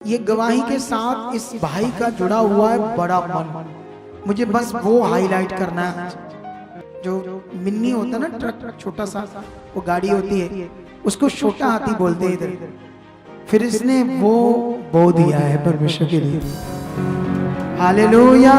ये गवाही के साथ इस भाई का जुड़ा हुआ है बड़ा मन। मुझे बस वो हाईलाइट करना है। जो मिन्नी होता है ना, ट्रक छोटा सा, वो गाड़ी होती है, उसको छोटा हाथी बोलते हैं इधर। फिर इसने वो बो दिया है परमेश्वर के लिए। हालेलुया।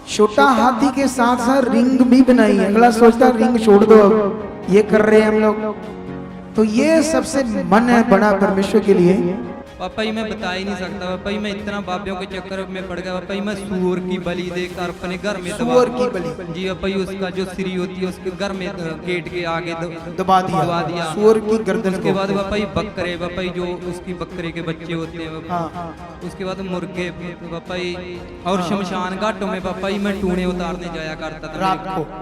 छोटा हाथी के साथ साथ रिंग भी बनाई है। अगला सोचता रिंग छोड़ दो, अब ये कर रहे हैं हम लोग। तो ये सबसे मन है बड़ा परमेश्वर के लिए। पापा जी मैं बता ही नहीं सकता पापा जी, मैं इतना बाबियों के चक्कर में पड़ गया पापा जी। मैं सूअर की बलि देकर अपने घर में सूअर की बलि, जी पापा जी, उसका जो सिरी होती है उसके घर में गेट के आगे दबा दिया सूअर की गर्दन। उसके बाद पापा जी बकरे, पापा जी जो उसकी बकरे के बच्चे होते हैं पापा। हाँ। उसके बाद मुर्गे पापा जी, और शमशान घाटों में पापा जी मैं टूने उतारने जाया करता था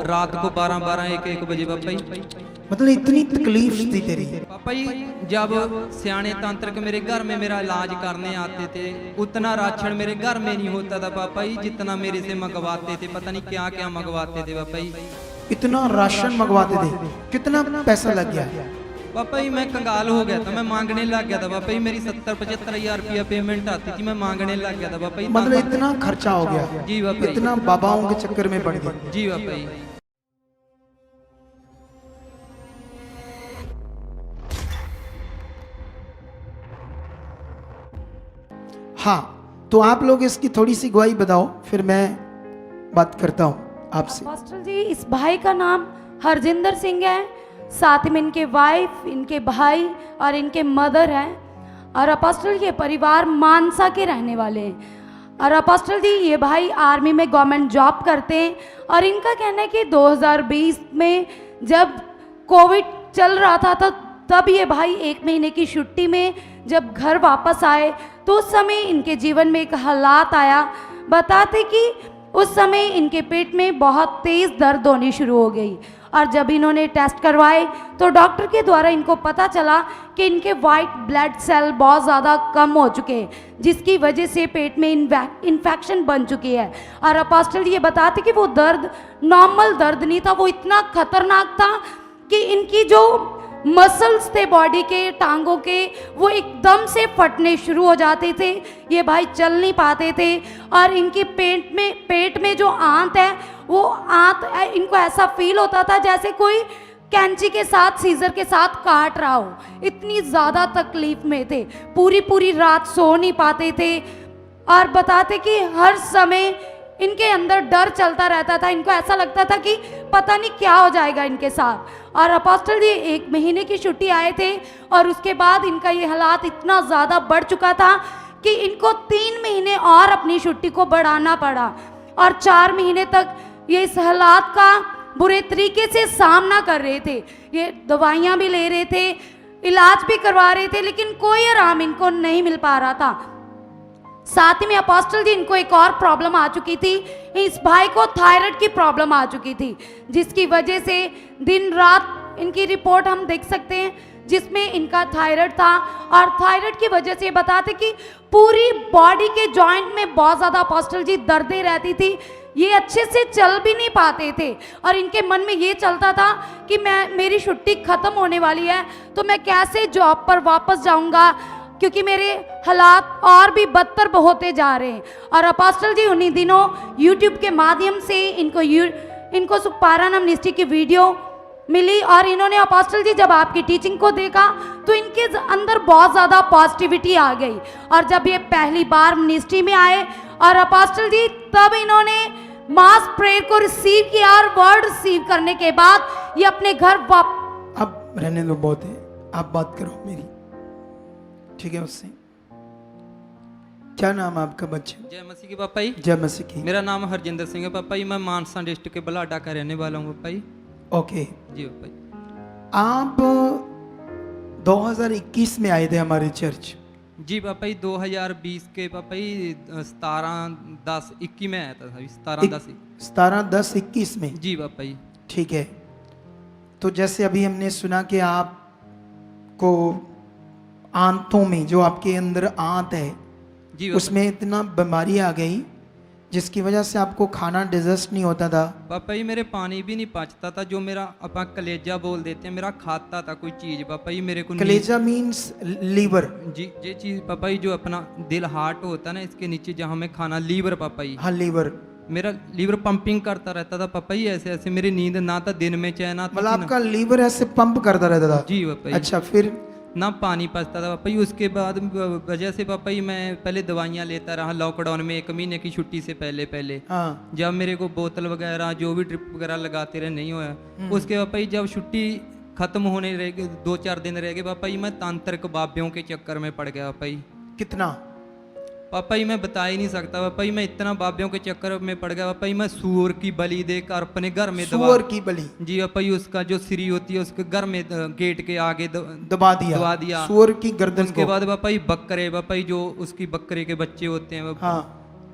रात को 12-12 1-1 बजे पापा जी। मतलब इतनी तकलीफ थी तेरी। पापा जी जब सियाने तांत्रिक मेरे घर में मेरा इलाज करने आते थे, उतना राशन मेरे घर में नहीं होता था पापा जी जितना मेरे से मंगवाते थे। पता नहीं क्या क्या मंगवाते थे पापा जी। इतना राशन मंगवाते थे, कितना पैसा लग गया पापा जी? मैं कंगाल हो गया था, मैं मांगने लग गया था पापा जी। मेरी 70-75 हजार रुपया पेमेंट आती थी, मैं मांगने लग गया था पापा जी। मतलब इतना खर्चा हो गया? जी पापा, इतना बाबाओं के चक्कर में पड़ गया। जी पापा जी। हाँ, तो आप लोग इसकी थोड़ी सी गवाही बताओ, फिर मैं बात करता हूँ आपसे। पास्टर जी, इस भाई का नाम हरजिंदर सिंह है, साथ में इनके वाइफ, इनके भाई और इनके मदर हैं। और अपोस्टल ये परिवार मानसा के रहने वाले हैं। और अपोस्टल जी ये भाई आर्मी में गवर्नमेंट जॉब करते हैं। और इनका कहना है कि 2020 में जब कोविड चल रहा था तो तब ये भाई 1 महीने की छुट्टी में जब घर वापस आए तो उस समय इनके जीवन में एक हालात आया। बताते कि उस समय इनके पेट में बहुत तेज़ दर्द होनी शुरू हो गई। और जब इन्होंने टेस्ट करवाए तो डॉक्टर के द्वारा इनको पता चला कि इनके वाइट ब्लड सेल बहुत ज़्यादा कम हो चुके हैं, जिसकी वजह से पेट में इन्फेक्शन बन चुकी है। और अपोस्टल ये बताते कि वो दर्द नॉर्मल दर्द नहीं था, वो इतना खतरनाक था कि इनकी जो मसल्स थे बॉडी के, टांगों के, वो एकदम से फटने शुरू हो जाते थे। ये भाई चल नहीं पाते थे। और इनकी पेट में जो आंत है, वो आंत इनको ऐसा फील होता था जैसे कोई कैंची के साथ, सीजर के साथ काट रहा हो। इतनी ज़्यादा तकलीफ में थे, पूरी रात सो नहीं पाते थे। और बताते कि हर समय इनके अंदर डर चलता रहता था। इनको ऐसा लगता था कि पता नहीं क्या हो जाएगा इनके साथ। और अपोस्टल जी 1 महीने की छुट्टी आए थे और उसके बाद इनका ये हालात इतना ज़्यादा बढ़ चुका था कि इनको 3 महीने और अपनी छुट्टी को बढ़ाना पड़ा। और 4 महीने तक ये इस हालात का बुरे तरीके से सामना कर रहे थे। ये दवाइयाँ भी ले रहे थे, इलाज भी करवा रहे थे, लेकिन कोई आराम इनको नहीं मिल पा रहा था। साथ ही में अपोस्टल जी इनको एक और प्रॉब्लम आ चुकी थी। इस भाई को थायराइड की प्रॉब्लम आ चुकी थी, जिसकी वजह से दिन रात इनकी रिपोर्ट हम देख सकते हैं, जिसमें इनका थायराइड था। और थायराइड की वजह से बताते कि पूरी बॉडी के जॉइंट में बहुत ज़्यादा अपोस्टल जी दर्दें रहती थी। ये अच्छे से चल भी नहीं पाते थे। और इनके मन में ये चलता था कि मेरी छुट्टी ख़त्म होने वाली है तो मैं कैसे जॉब पर वापस जाऊँगा, क्योंकि मेरे हालात और भी बदतर होते जा रहे हैं। और अपोस्टल जी उन्हीं दिनों YouTube के माध्यम से इनको सुखपारा मिनिस्ट्री की वीडियो मिली। और इन्होंने अपोस्टल जी जब आपकी टीचिंग को देखा तो इनके अंदर बहुत ज़्यादा पॉजिटिविटी आ गई। और जब ये पहली बार मिनिस्ट्री में आए और अपोस्टल जी तब इन्होंने मास प्रेयर को रिसीव किया। और वर्ड रिसीव करने के बाद ये अपने घर अब रहने दो, बहुत है, आप बात करो मेरी, ठीक है? उससे क्या नाम है आपका बच्चे? जय मसीह की पापा जी। जय मसीह की। मेरा नाम हरजिंदर सिंह है पापा जी, मैं मानसा डिस्ट्रिक्ट के बलाडा का रहने वाला हूँ पापा जी। ओके जी पापा जी। आप 2021 में आए थे हमारे चर्च? जी पापा जी 2020 के पापा जी 17-10-21 में आया था। 17-10-21 में? जी पापा जी। ठीक है। तो जैसे अभी हमने सुना कि आपको आंतों में, जो आपके अंदर आंत है, जी उसमें इतना बीमारी आ गई जिसकी वजह से आपको खाना डिजेस्ट नहीं होता था। पापा जी मेरे पानी भी नहीं पचता था, जो मेरा अपा कलेजा बोल देते हैं, मेरा खाता था कोई चीज पापा जी मेरे को कलेजा मीन्स लीवर। जी ये चीज पापा जी जो अपना दिल हार्ट होता है ना, इसके नीचे जहाँ में खाना लीवर पापा जी, हाँ लीवर। मेरा लीवर पंपिंग करता रहता था पापा जी, ऐसे ऐसे मेरी नींद ना था दिन में चैन आता मतलब थी ना। आपका लीवर ऐसे पंप करता रहता था। जी पापा जी। अच्छा फिर ना पानी पचता था पापा जी। उसके बाद वजह से पापा जी मैं पहले दवाइयाँ लेता रहा लॉकडाउन में, 1 महीने की छुट्टी से पहले हाँ जब मेरे को बोतल वगैरह जो भी ड्रिप वगैरह लगाते रहे नहीं होया। उसके पापा जी जब छुट्टी खत्म होने रह गई, 2-4 दिन रह गए पापा जी, मैं तांत्रिक बाबियों के चक्कर में पड़ गया पापा जी। कितना? पापा जी मैं बता ही नहीं सकता पापा जी, मैं इतना बाबियों के चक्कर में पड़ गया पापा जी। मैं सूअर की बलि देकर अपने घर में सूअर की बलि जी पापा जी, उसका जो सिरी होती है उसके घर में गेट के आगे दबा दबा दिया सूअर की गर्दन उसके को। बाद पापा जी बकरे पापा जी जो उसकी बकरे के बच्चे होते हैं हाँ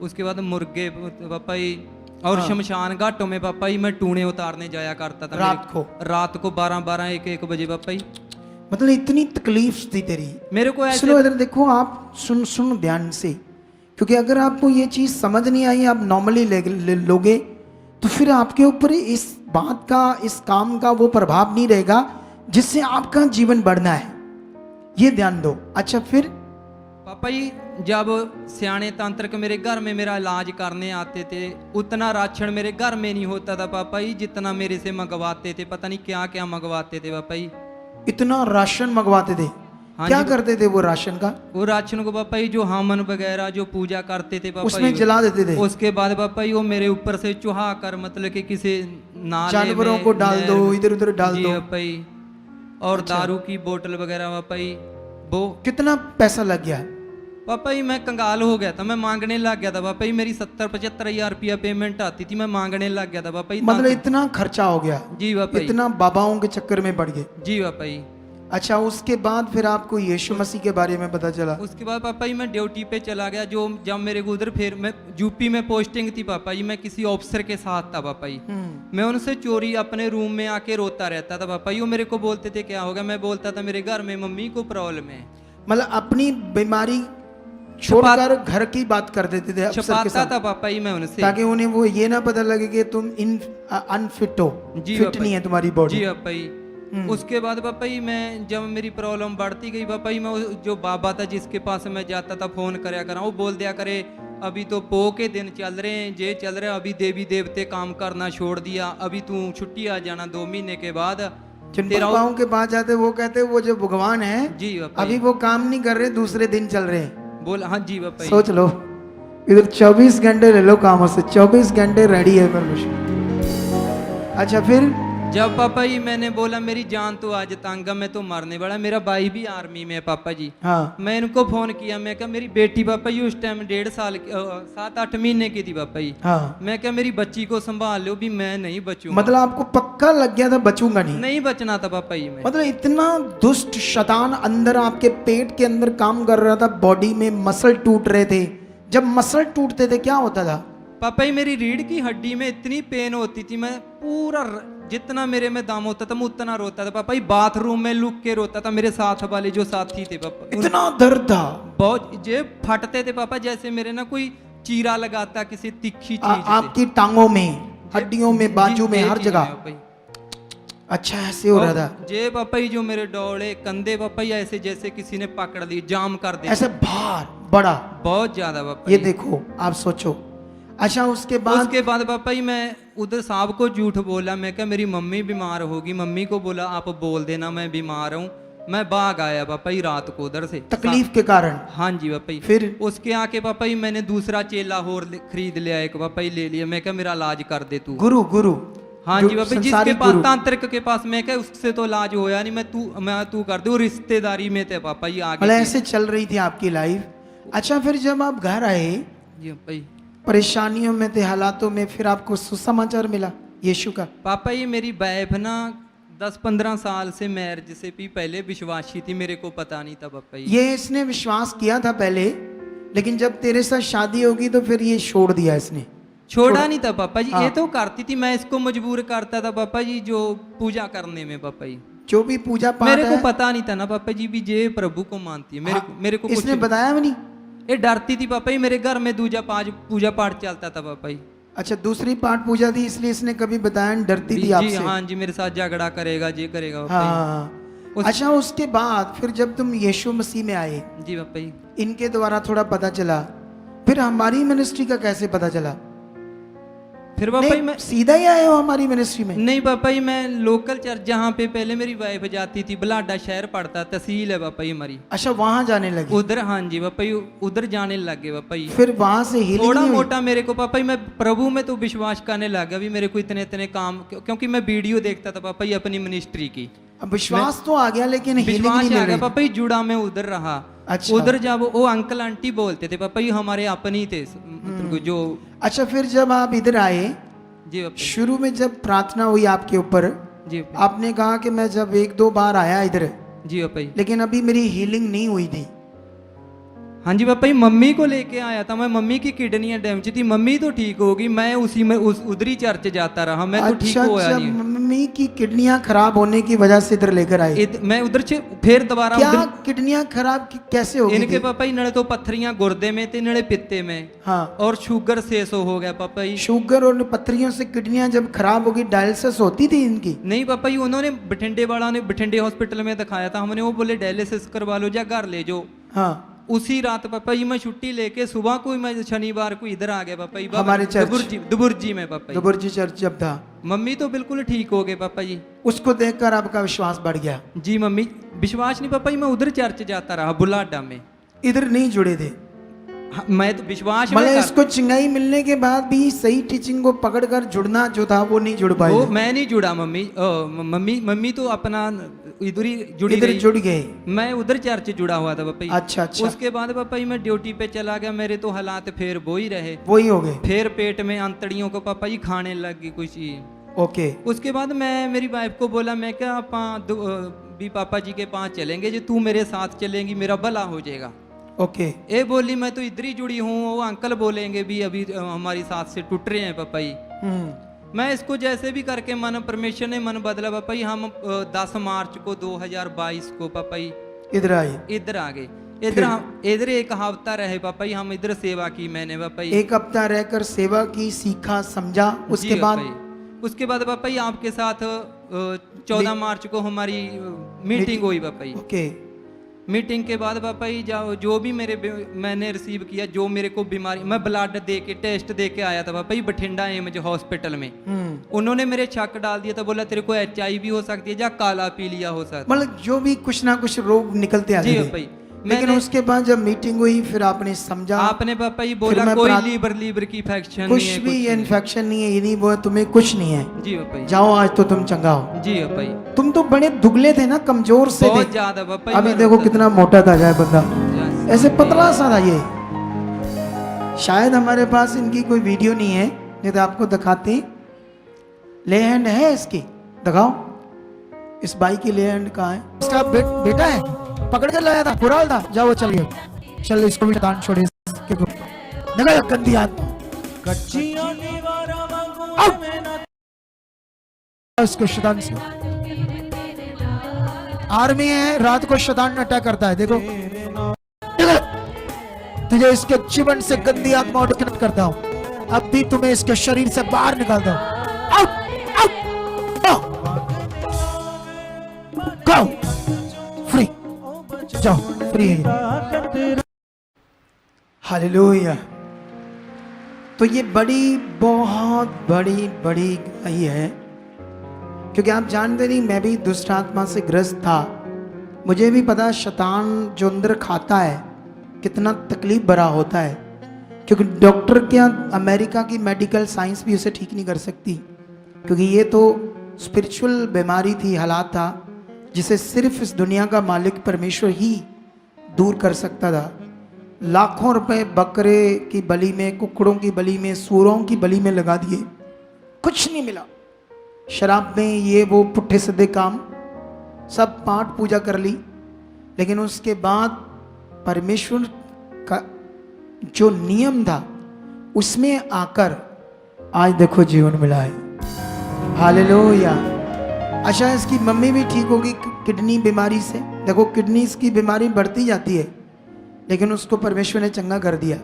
उसके बाद मुर्गे पापा जी, और शमशान घाटों में पापा जी मैं टूने उतारने जाया करता था रात को 12-12 1-1 बजे पापा जी। मतलब इतनी तकलीफ थी तेरी। मेरे को ऐसे सुनो इधर देखो, आप सुन ध्यान से, क्योंकि अगर आपको ये चीज समझ नहीं आई, आप नॉर्मली लोगे तो फिर आपके ऊपर इस बात का, इस काम का वो प्रभाव नहीं रहेगा जिससे आपका जीवन बढ़ना है, ये ध्यान दो। अच्छा फिर पापा जी जब सियाने तांत्रिक मेरे घर में मेरा इलाज करने आते थे, उतना राशन मेरे घर में नहीं होता था पापा जी जितना मेरे से मंगवाते थे। पता नहीं क्या क्या मंगवाते थे पापा जी। इतना राशन मंगवाते थे? हाँ क्या जी। करते थे वो राशन का? वो राशन को पापा जी जो हामन वगैरह जो पूजा करते थे पापा उसमें जी, जला देते थे। उसके बाद पापा जी वो मेरे ऊपर से चुहा कर मतलब कि किसी नाले जानवरों में, को डाल नहर दो, में- इधर उधर डाल जी दो। पापा जी। और दारू की बोतल वगैरह पापा जी वो कितना पैसा लग गया? पापा जी मैं कंगाल हो गया था, मैं मांगने लग गया था पापा जी। मेरी 70-75 हजार रुपया पेमेंट आती थी, मैं मांगने लग गया था पापा जी। मतलब इतना खर्चा हो गया? जी पापा जी। इतना बाबाओं के चक्कर में पड़ गए? जी पापा जी। अच्छा उसके बाद फिर आपको यीशु मसीह के बारे में पता चला? उसके बाद पापा जी मैं ड्यूटी पे चला गया, जो जब मेरे को उधर फिर मैं यूपी में पोस्टिंग थी पापा जी, मैं किसी ऑफिसर के साथ था पापा जी। मैं उनसे चोरी अपने रूम में आके रोता रहता था पापा जी। वो मेरे को बोलते थे क्या होगा, मैं बोलता था मेरे घर में मम्मी को प्रॉब्लम है। मतलब अपनी बीमारी छोड़कर घर की बात कर देते थे अफसर के छुपाता साथ, था पापा जी मैं उनसे, ताकि उन्हें वो ये ना पता लगे कि तुम अनफिट हो, जी फिट पापा नहीं जी। है तुम्हारी बॉडी। जी पापा जी। उसके बाद पापा जी मैं जब मेरी प्रॉब्लम बढ़ती गई पापा जी, मैं जो बाबा था जिसके पास मैं जाता था फोन करया करा, वो बोल दिया करे अभी तो पो के दिन चल रहे हैं, ये चल रहे हैं, अभी देवी देवते काम करना छोड़ दिया, अभी तू छुट्टी आ जाना 2 महीने के बाद। जिन बाबाओं के पास जाते वो कहते वो जो भगवान है जी पापा अभी जी। वो काम नहीं कर रहे, दूसरे दिन चल रहे हैं। बोल हाँ जी पापा जी। सोच लो, इधर 24 घंटे ले लो कामों से, 24 घंटे रेडी है परमेश्वर। अच्छा फिर जब पापा जी मैंने बोला मेरी जान तो आज तंग है, मैं तो मरने वाला, मेरा भाई भी आर्मी में है पापा जी। हाँ मैं इनको फोन किया, मैं कहा मेरी बेटी पापा जी उस टाइम 1.5 साल 7-8 महीने की थी पापा जी। हाँ, मैं क्या मेरी बच्ची को संभाल लो भी, मैं नहीं बचूंगा। मतलब आपको पक्का लग गया था बचूंगा नहीं? नहीं बचना था पापा जी मैं। मतलब इतना दुष्ट शैतान अंदर आपके पेट के अंदर काम कर रहा था, बॉडी में मसल टूट रहे थे। जब मसल टूटते थे क्या होता था? पापा जी मेरी रीढ़ की हड्डी में इतनी पेन होती थी, मैं पूरा जितना मेरे में दम होता था मैं उतना रोता था पापा जी। बाथरूम में लुक के रोता था, मेरे साथ वाले जो साथी थे पापा, इतना दर्द था? बहुत जे फटते थे पापा, जैसे मेरे ना कोई चीरा लगाता किसी तिखी चीज से। आपकी टांगों में, हड्डियों में, बाजू में, हर जगह? अच्छा ऐसे हो रहा था? जे पापा जी जो मेरे डोले कंधे पापा जी ऐसे जैसे किसी ने पकड़ ली, जाम कर दिया ऐसे भार बड़ा बहुत ज्यादा पापा ये जी। देखो आप सोचो। अच्छा उसके बाद पापा जी मैं उधर साहब को झूठ बोला, मैं क्या मेरी मम्मी बीमार होगी, मम्मी को बोला आप बोल देना मैं बीमार हूँ। मैं भाग आया पापा जी रात को उधर से तकलीफ के कारण। हाँ जी पापा जी। फिर उसके आके पापा जी मैंने दूसरा चेला और खरीद लिया एक पापा जी, ले लिया। मैं क्या मेरा इलाज कर दे तू। गुरु हाँ जो जी पापा जी, संसारी जिसके पास गुरु। तांत्रिक के पास, मैं क्या उससे तो इलाज होया नहीं, मैं तू कर दे। रिश्तेदारी में थे पापा जी आगे मतलब ऐसे चल रही थी आपकी लाइफ। अच्छा फिर जब आप घर आए, जी पापा जी। परेशानियों में थे, हालातों में, फिर आपको सुसमाचार मिला यीशु का। पापा जी मेरी वाइफ ना 10-15 साल से मैरिज से भी पहले विश्वासी थी, मेरे को पता नहीं था पापा जी। ये इसने विश्वास किया था पहले, लेकिन जब तेरे साथ शादी होगी तो फिर ये छोड़ दिया इसने? छोड़ा नहीं था पापा जी। हाँ। ये तो करती थी, मैं इसको मजबूर करता था पापा जी जो पूजा करने में पापा जी। जो भी पूजा पाठ मेरे को है, पता नहीं था ना पापा जी भी जे प्रभु को मानती है। मेरे को इसने कुछ बताया भी नहीं? ये डरती थी पापा जी, मेरे घर में पूजा पाठ चलता था पापा जी। अच्छा, दूसरी पाठ पूजा थी इसलिए इसने कभी बताया नहीं, डरती थी जी आपसे। हाँ जी, मेरे साथ झगड़ा करेगा, ये करेगा पापा हाँ। अच्छा, उसके बाद फिर जब तुम यीशु मसीह में आए, जी। जी पापा जी। इनके द्वारा थोड़ा पता चला, फिर हमारी मिनिस्ट्री का कैसे पता चला? फिर पापा जी नहीं, मैं सीधा ही आए हो हमारी मिनिस्ट्री में? नहीं पापा जी, मैं लोकल चर्च जहाँ पे पहले मेरी वाइफ जाती थी, बलाडा शहर पड़ता, तहसील है पापा जी हमारी, अच्छा, वहां जाने लगे? उधर। हाँ जी पापा जी, उधर जाने लग गए पापा जी। फिर वहां से हीलिंग थोड़ा नहीं हुई? मोटा मेरे को पापा जी, मैं प्रभु में तो विश्वास करने लग गया भी मेरे को इतने इतने काम, क्योंकि मैं वीडियो देखता था पापा जी अपनी मिनिस्ट्री की। अब विश्वास तो आ गया लेकिन हीलिंग विश्वास नहीं आ मिल गया रही। पापा जी, जुड़ा मैं उधर रहा। अच्छा। उधर जब वो अंकल आंटी बोलते थे पापा जी, हमारे अपने ही थे, मतलब जो। अच्छा, फिर जब आप इधर आए, जी पापा जी। शुरू में जब प्रार्थना हुई आपके ऊपर, जी पापा आपने कहा कि मैं जब 1-2 बार आया इधर, जी पापा जी। लेकिन अभी मेरी हीलिंग नहीं हुई थी। हाँ जी पापा जी, मम्मी को लेके आया था मैं, मम्मी की किडनियां डैमेज थी, मम्मी तो ठीक होगी, मैं उसी में उधर ही चर्च जाता रहा, मैं तो ठीक अच्छा, होया अच्छा, नहीं। मम्मी की किडनियां खराब होने की वजह से इधर लेकर आए? मैं उधर से फिर दोबारा क्या उधर, किडनियां खराब कैसे हो गई इनके थी? पापा जी नड़े तो पत्थरियां गुर्दे में थे, नड़े पित्ते में, हाँ। और शुगर 600 हो गया पापा जी। शुगर और पत्थरियों से किडनियां जब खराब होगी, डायलिसिस होती थी इनकी? नहीं पापा जी, उन्होंने बठिंडे वाला ने बठिंडे हॉस्पिटल में दिखाया था हमने, वो बोले डायलिसिस करवा लो या घर ले जाओ। हाँ। उसी रात पापा जी मैं छुट्टी लेके सुबह को ही मैं शनिवार को इधर आ गया पापा जी, हमारे चर्च? दुबुर्जी में पापा जी। दुबुर्जी चर्च जब था, मम्मी तो बिल्कुल ठीक हो गए पापा जी। उसको देखकर आपका विश्वास बढ़ गया? जी मम्मी, विश्वास नहीं पापा जी, मैं उधर चर्च जाता रहा बुलाडा में। इधर नहीं जुड़े थे? हाँ, मैं तो विश्वास में मतलब इसको चिंगाई मिलने के बाद भी सही टीचिंग को पकड़कर जुड़ना जो था वो नहीं जुड़ पाए? वो मैं नहीं जुड़ा मम्मी, मम्मी तो अपना इधर ही जुड़ी इधर रही। जुड़ गए? मैं उधर चर्च जुड़ा हुआ था पापा जी। अच्छा, अच्छा। उसके बाद पापा जी मैं ड्यूटी पे चला गया, मेरे तो हालात फिर वो ही रहे, वही हो गए? फिर पेट में अंतड़ियों को पापा जी खाने लग गई कुछ चीज। ओके। उसके बाद मैं मेरी वाइफ को बोला, मैं क्या भी पापा जी के पास चलेंगे, जो तू मेरे साथ चलेंगी मेरा भला हो जाएगा। ओके। ये बोली मैं तो इधर ही जुड़ी हूँ, वो अंकल बोलेंगे भी अभी हमारी साथ से टूट रहे हैं पापा जी। मैं इसको जैसे भी करके मन, परमेश्वर ने मन बदला पापा जी। हम 10 मार्च को 2022 को पापा जी इधर आए? इधर आ गए। इधर एक हफ्ता रहे पापा जी, हम इधर सेवा की मैंने पापा जी। 1 हफ्ता रहकर सेवा की, सीखा, समझा। उसके बाद पापा जी आपके साथ 14 मार्च को हमारी मीटिंग हुई पापा जी। ओके। मीटिंग के बाद पापा जी जो भी मैंने रिसीव किया, जो मेरे को बीमारी, मैं ब्लड दे के टेस्ट दे के आया था पापा जी बठिंडा एमज हॉस्पिटल में। उन्होंने मेरे शक डाल दिया था, बोला तेरे को HIV हो सकती है या काला पीलिया हो सकता है, मतलब जो भी कुछ ना कुछ रोग निकलते आते जी थे। पापा जी। लेकिन उसके बाद जब मीटिंग हुई फिर आपने समझा? आपने पापा जी बोला कोई लीवर की इन्फेक्शन कुछ नहीं है, भी इन्फेक्शन नहीं है, ये नहीं वो तुम्हें कुछ नहीं है। जी पापा जी। जाओ आज तो तुम चंगा हो। जी पापा जी। तुम तो बड़े दुबले थे ना, कमजोर से थे। बहुत ज्यादा पापा जी। अभी देखो कितना मोटा था जाए बंदा, ऐसे पतला सा था ये। शायद हमारे पास इनकी कोई वीडियो नहीं है, नहीं तो आपको दिखाते। ले हैंड है इसकी, दिखाओ। इस बाई की ले हैंड कहाँ है? इसका बेटा है, पकड़ कर लाया था, बुरा था। जाओ वो चलिए, चल इसको भी दान छोड़े। देखा गंदी आदमी, उसको शैतान से आर्मी है, रात को शैतान अटैक करता है। देखो तुझे इसके जीवन से गंदी आत्मा डिस्कनेक्ट करता हूं, अब भी तुम्हें इसके शरीर से बाहर निकालता हूं। फ्री जाओ, फ्री है। हालेलुया। तो ये बहुत बड़ी गवाही है, क्योंकि आप जानते नहीं, मैं भी दुष्ट आत्मा से ग्रस्त था। मुझे भी पता शैतान जो अंदर खाता है कितना तकलीफ भरा होता है, क्योंकि डॉक्टर क्या, अमेरिका की मेडिकल साइंस भी उसे ठीक नहीं कर सकती, क्योंकि ये तो स्पिरिचुअल बीमारी थी, हालात था जिसे सिर्फ इस दुनिया का मालिक परमेश्वर ही दूर कर सकता था। लाखों रुपए बकरे की बलि में, कुकड़ों की बलि में, सूरों की बलि में लगा दिए, कुछ नहीं मिला। शराब में ये वो पुट्ठे सीधे काम, सब पाठ पूजा कर ली, लेकिन उसके बाद परमेश्वर का जो नियम था उसमें आकर आज देखो जीवन मिला है। हालेलुया। अच्छा, इसकी मम्मी भी ठीक होगी किडनी बीमारी से। देखो किडनी की बीमारी बढ़ती जाती है, लेकिन उसको परमेश्वर ने चंगा कर दिया।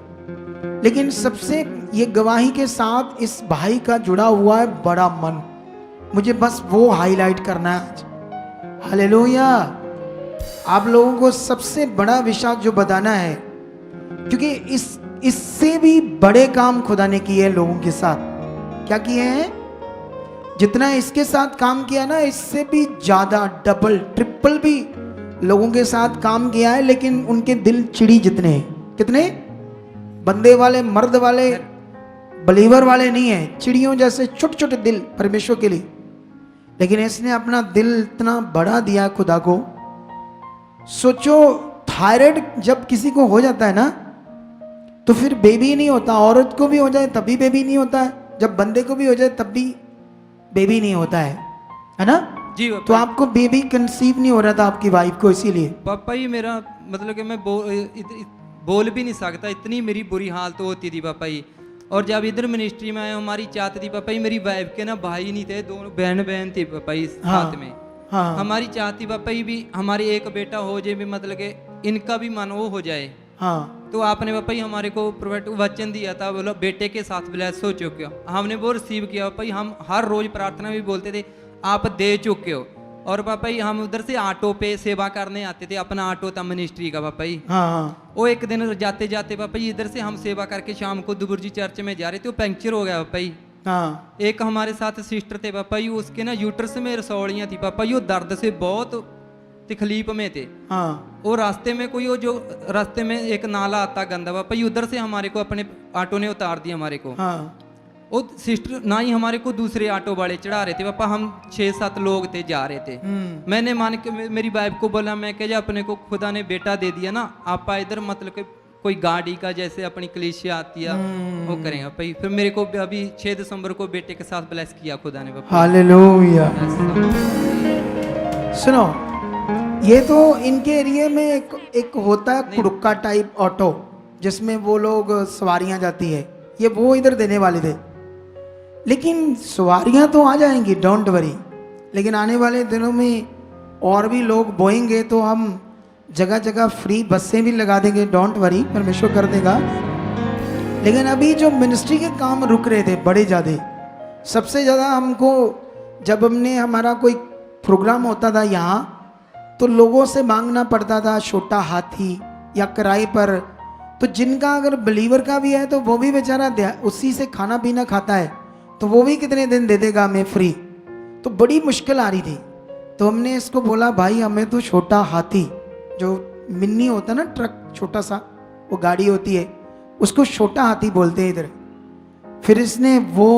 लेकिन सबसे ये गवाही के साथ इस भाई का जुड़ा हुआ है बड़ा मन, मुझे बस वो हाईलाइट करना है आज। हालेलुया। आप लोगों को सबसे बड़ा विषय जो बताना है, क्योंकि इससे भी बड़े काम खुदा ने किए हैं लोगों के साथ। क्या किए हैं? जितना इसके साथ काम किया ना, इससे भी ज्यादा डबल ट्रिपल भी लोगों के साथ काम किया है। लेकिन उनके दिल चिड़ी जितने हैं, कितने बंदे वाले, मर्द वाले, बलीवर वाले नहीं है, चिड़ियों जैसे छोटे छोटे दिल परमेश्वर के लिए। लेकिन इसने अपना दिल इतना बड़ा दिया खुदा को। सोचो, थायराइड जब किसी को हो जाता है ना, तो फिर बेबी नहीं होता। औरत को भी हो जाए तब भी बेबी नहीं होता है, जब बंदे को भी हो जाए तब भी बेबी नहीं होता है ना? जी तो आपको बेबी कंसीव नहीं हो रहा था आपकी वाइफ को, इसीलिए। पापा जी मेरा मतलब कि मैं बोल भी नहीं सकता, इतनी मेरी बुरी हालत होती थी पापा जी। और जब इधर मिनिस्ट्री में आए, हमारी चाहत थी पापा जी, मेरी वाइफ के ना भाई नहीं थे, दोनों बहन बहन थी पापा जी साथ में। हाँ। हमारी चाहत थी पापा जी भी हमारे एक बेटा हो जाए भी, मतलब कि इनका भी मन वो हो जाए। हाँ। तो आपने पापा जी हमारे को वचन दिया था, बोलो बेटे के साथ ब्लेस हो चुके हो। हमने वो रिसीव किया पापा जी। हम हर रोज प्रार्थना भी बोलते थे आप दे चुके हो। और पापा जी हम उधर से ऑटो पे सेवा करने आते थे, अपना ऑटो था मिनिस्ट्री का पापा जी। हाँ। वो एक दिन जाते जाते पापा जी इधर से हम सेवा करके शाम को दुबुर्जी चर्च में जा रहे थे, वो पंक्चर हो गया पापा जी। हाँ। एक हमारे साथ सिस्टर थे पापा जी, उसके ना यूट्रस में रसौलियाँ थी पापा जी, वो दर्द से बहुत तकलीफ में थे। हाँ। वो रास्ते में कोई वो जो रास्ते में एक नाला आता गंदा पापा जी, उधर से हमारे को अपने ऑटो ने उतार दिया हमारे को। हाँ। वो सिस्टर ना ही हमारे को दूसरे ऑटो वाले चढ़ा रहे थे पापा, हम 6-7 लोग थे जा रहे थे। मैंने मान के मेरी वाइफ को बोला, मैं कह अपने को खुदा ने बेटा दे दिया ना, आप इधर मतलब कि कोई गाड़ी का जैसे अपनी कलीसिया आती है वो करेंगे पापा। फिर मेरे को अभी 6 दिसंबर को बेटे के साथ ब्लेस किया खुदा ने पापा। हालेलुया। सुनो, ये तो इनके एरिया में एक होता है कुड़ुक्का टाइप ऑटो, जिसमें वो लोग सवारियां जाती है, ये वो इधर देने वाले थे। लेकिन सवारियां तो आ जाएंगी, डोंट वरी। लेकिन आने वाले दिनों में और भी लोग बोएंगे तो हम जगह जगह फ्री बसें भी लगा देंगे, डोंट वरी, परमेश्वर कर देगा। लेकिन अभी जो मिनिस्ट्री के काम रुक रहे थे बड़े ज़्यादा, सबसे ज़्यादा हमको जब हमारा कोई प्रोग्राम होता था यहाँ, तो लोगों से मांगना पड़ता था छोटा हाथी या किराए पर। तो जिनका अगर बिलीवर का भी है तो वो भी बेचारा उसी से खाना पीना खाता है, तो वो भी कितने दिन दे देगा हमें फ्री। तो बड़ी मुश्किल आ रही थी। तो हमने इसको बोला, भाई हमें तो छोटा हाथी जो मिन्नी होता है ना, ट्रक छोटा सा, वो गाड़ी होती है, उसको छोटा हाथी बोलते हैं इधर। फिर इसने वो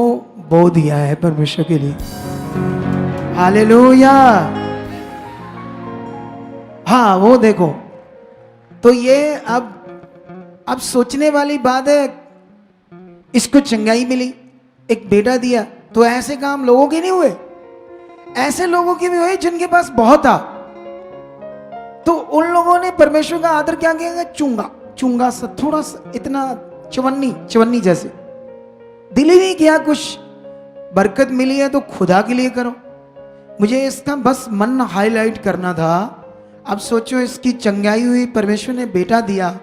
बो दिया है परमेश्वर के लिए। हालेलुया। हाँ, वो देखो, तो ये अब सोचने वाली बात है, इसको चंगाई मिली, एक बेटा दिया। तो ऐसे काम लोगों के नहीं हुए, ऐसे लोगों के भी हुए जिनके पास बहुत था। तो उन लोगों ने परमेश्वर का आदर क्या किया? चुंगा सा, थोड़ा सा, इतना चवन्नी जैसे, दिल ही नहीं किया कुछ। बरकत मिली है तो खुदा के लिए करो। मुझे इसका बस मन हाईलाइट करना था। अब सोचो, इसकी चंगाई हुई, परमेश्वर ने बेटा दिया,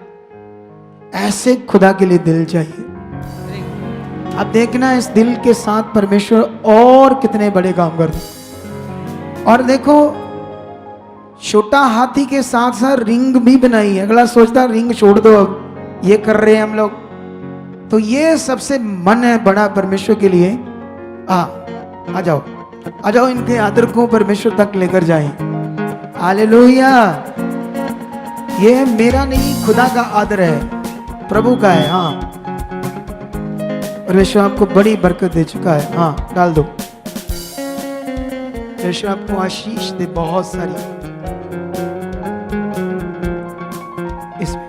ऐसे खुदा के लिए दिल चाहिए। अब देखना इस दिल के साथ परमेश्वर और कितने बड़े काम कर दे। और देखो, छोटा हाथी के साथ साथ रिंग भी बनाई है। अगला सोचता रिंग छोड़ दो, अब ये कर रहे हैं हम लोग। तो ये सबसे मन है बड़ा परमेश्वर के लिए। आ जाओ, इनके आदर को परमेश्वर तक लेकर जाएं। हालेलुया। ये मेरा नहीं, खुदा का आदर है, प्रभु का है। हाँ, परमेश्वर आपको बड़ी बरकत दे चुका है। हाँ, डाल दो। परमेश्वर आपको आशीष दे बहुत सारी इसमें।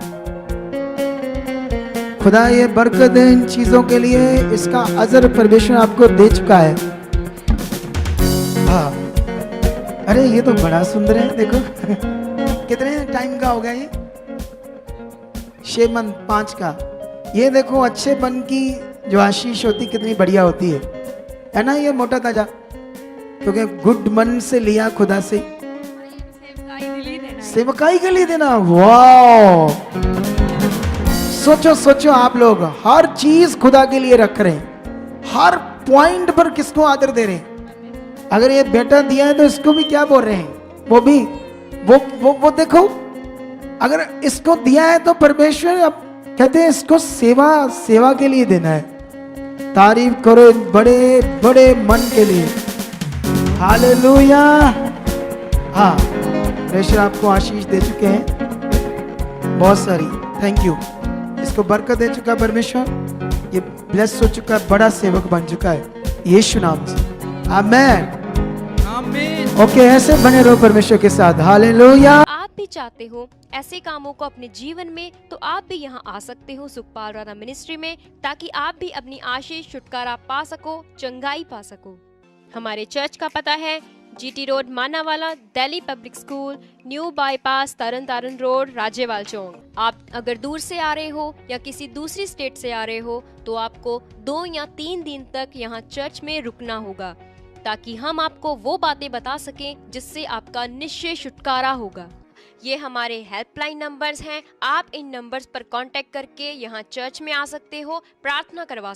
खुदा ये बरकत है इन चीजों के लिए, इसका अजर परमेश्वर आपको दे चुका है। हाँ, अरे ये तो बड़ा सुंदर है, देखो कितने टाइम का हो गया ये? 6 मंथ 5 का। ये देखो, अच्छे मन की जो आशीष होती कितनी बढ़िया होती है ना? ये मोटा ताजा, क्योंकि गुड मन से लिया खुदा से, सेवकाई के लिए देना। वाह, सोचो सोचो, आप लोग हर चीज खुदा के लिए रख रहे हैं, हर पॉइंट पर किसको आदर दे रहे हैं। अगर ये बेटा दिया है तो इसको भी क्या बोल रहे हैं, वो भी वो देखो, अगर इसको दिया है तो परमेश्वर अब कहते हैं इसको सेवा के लिए देना है। तारीफ करो बड़े बड़े मन के लिए। हालेलुया। हाँ, परमेश्वर आपको आशीष दे चुके हैं बहुत सारी, थैंक यू। इसको बरकत दे चुका है परमेश्वर, ये ब्लेस हो चुका है, बड़ा सेवक बन चुका है यीशु नाम से। आमेन। आमीन। ओके, ऐसे बने रहो परमेश्वर के साथ। हालेलुया। आप भी चाहते हो ऐसे कामों को अपने जीवन में, तो आप भी यहाँ आ सकते हो सुखपाल राणा मिनिस्ट्री में, ताकि आप भी अपनी आशीष छुटकारा पा सको, चंगाई पा सको। हमारे चर्च का पता है GT road Manawala, Delhi public school, new bypass, Tarn Taran road, Rajewal chowk. आप अगर दूर से आ रहे हो या किसी दूसरी स्टेट से आ रहे हो तो आपको 2 या 3 दिन तक यहाँ चर्च में रुकना होगा, ताकि हम आपको वो बातें बता सकें जिससे आपका निश्चय छुटकारा होगा। ये हमारे हेल्पलाइन नंबर्स हैं, आप इन नंबर्स पर कांटेक्ट करके यहाँ चर्च में आ सकते हो, प्रार्थना करवा